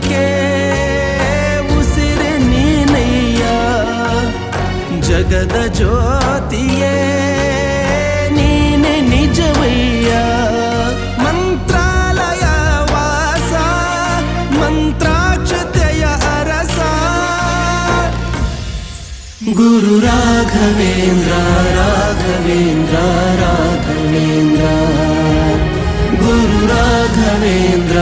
ಜೀವಕ್ಕೆ ಉಸಿರು ನೀನಯ್ಯ, ಜಗದ ಜ್ಯೋತಿಯೇ ನೀನೆ ನಿಜವಯ್ಯ. ಮಂತ್ರಾಲಯ ವಾಸ ಮಂತ್ರಾಕ್ಷತೆಯ ಅರಸ ಗುರು ರಾಘವೇಂದ್ರ ರಾಘವೇಂದ್ರ ರಾಘವೇಂದ್ರ ಗುರು ರಾಘವೇಂದ್ರ